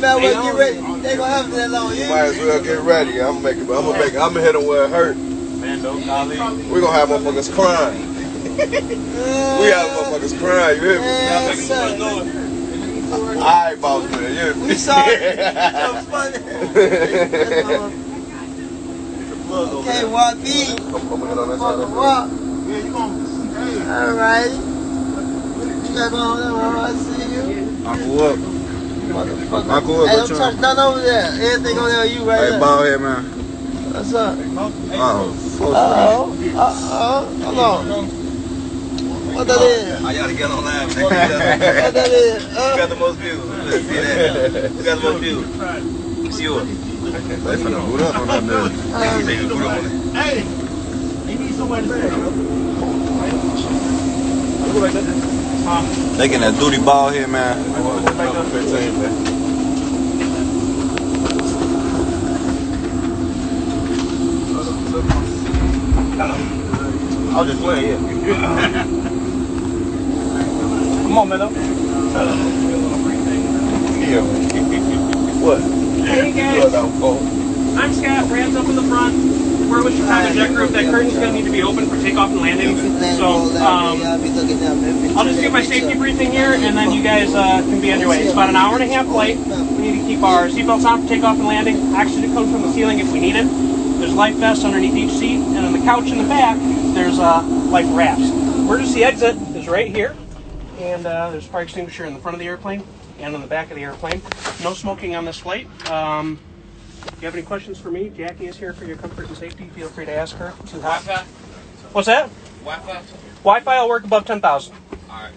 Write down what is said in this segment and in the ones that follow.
Man, when you ready, they gonna have that long. You might as well get ready. I'm gonna hit them where it hurt. Man, don't call me. We gonna have motherfuckers crying. We have motherfuckers crying. You hear me? Alright, boss man. You hear me? We sorry. That funny. Okay, YB. I'm gonna hit on that side. Yeah, you gonna. Alright. You got going on? I see you. Uncle up. Motherfucker. Uncle up. Hey, don't touch nothing over there. Everything over there, you right there. Hey, bald head man. What's up? Hold on. What that is? I gotta get on live. What that is? Who got the most views? Let's see that. Who got the most views? It's yours. They finna boot up on that dude. Hey! You need somebody to They getting that duty ball here, man. I was just playing, yeah. Come on, man. Yeah. What? Hey guys, I'm Scott, Rams up in the front. We're with Chicago Jet Group. That curtain's going to need to be open for takeoff and landing. So I'll just give my safety briefing here, and then you guys can be on your way. It's about an hour and a half flight. We need to keep our seatbelts on for takeoff and landing. Oxygen comes from the ceiling if we need it. There's life vests underneath each seat, and on the couch in the back, there's life rafts. Emergency exit is right here, and there's a fire extinguisher in the front of the airplane and on the back of the airplane. No smoking on this flight. If you have any questions for me, Jackie is here for your comfort and safety. Feel free to ask her. Too hot. Wi-Fi? What's that? Wi-Fi? Wi-Fi will work above 10,000. Alright.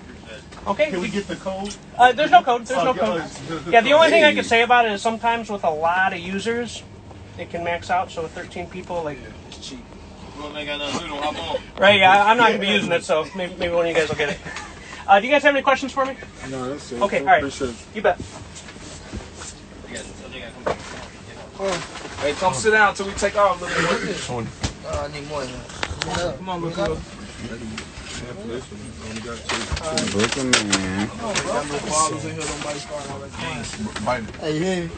Okay. Can we get the code? There's no code. There's no code. Yeah, the only thing I can say about it is sometimes with a lot of users, it can max out. So with 13 people, like, It's cheap. Well, they got nothing to do, hop on. right? Yeah, I'm not gonna be using it, so maybe one of you guys will get it. Do you guys have any questions for me? No, that's it. Okay, all right. You bet. Hey, come sit down until we take off. Look at this one. I need more than that. Come on, look at Hey, hey.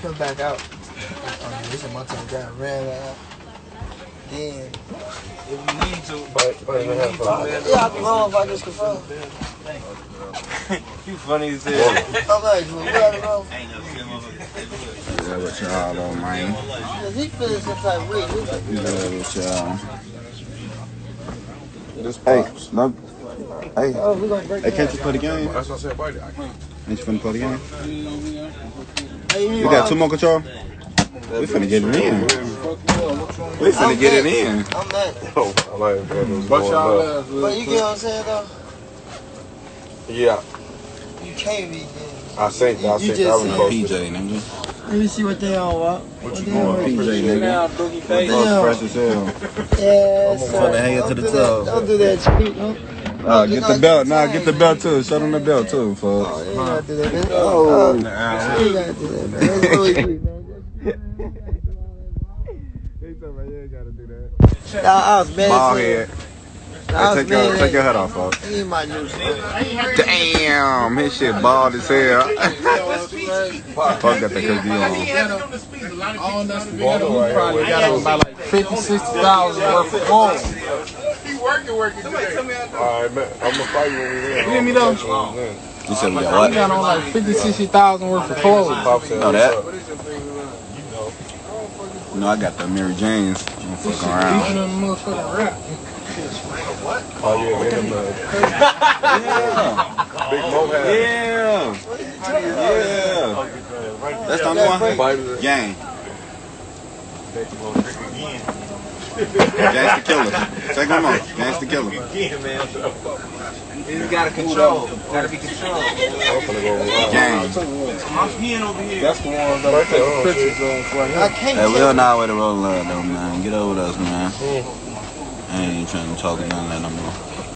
Come back out. This is my time. Got ran out. Damn. If we need to, Yeah, I can go if I just confirm. you funny as hell. I'm like, we gotta go. Yeah, with y'all on, man. He feeling some type of way. Yeah, with y'all. This pops. Hey, no. Hey, Oh, we gonna break hey, can't you play the game? That's what I said, buddy. Ain't you finna play the game? Hey, We got 2 more control? We finna get it in. We finna get it in. I'm mad. Oh, I like it. But you get what I'm saying, though? Yeah, You can't be good. I think that was PJ, nigga. Let me see what they on, what? What you doing, PJ, nigga? Fresh as hell. Yeah, From the head to the toe. Don't do that, cheap, no? Get the belt. Nah, get the belt too. Show them the belt too, folks. Oh, you gotta do that, man. Oh, you gotta do that, man. That's really sweet, man. I was mad. Ball head. Hey, take your head off, folks. He my new shit. Damn, his shit bald as hell. Fuck got the KD on. Probably got him by like 50, 60,000 worth of gold. He working today. Alright, man. I'm gonna fight you when we win. You hear me though? You said we got He got on like 50, 60,000 worth of clothes. Know that? You know I got the Mary Jane's. I'm fucking around. Even in the motherfucking rap. Oh yeah, Big Mo hat. Yeah. That's the only one. Gang. Gang's the killer. Take him on. Gang's the killer. You gotta control. Gotta be controlled. Gang. I'm peeing over here. That's the one that I take pictures of right here. Hey, we don't know where to roll up though, man. Get over with us, man. I ain't trying to talk none of that no more.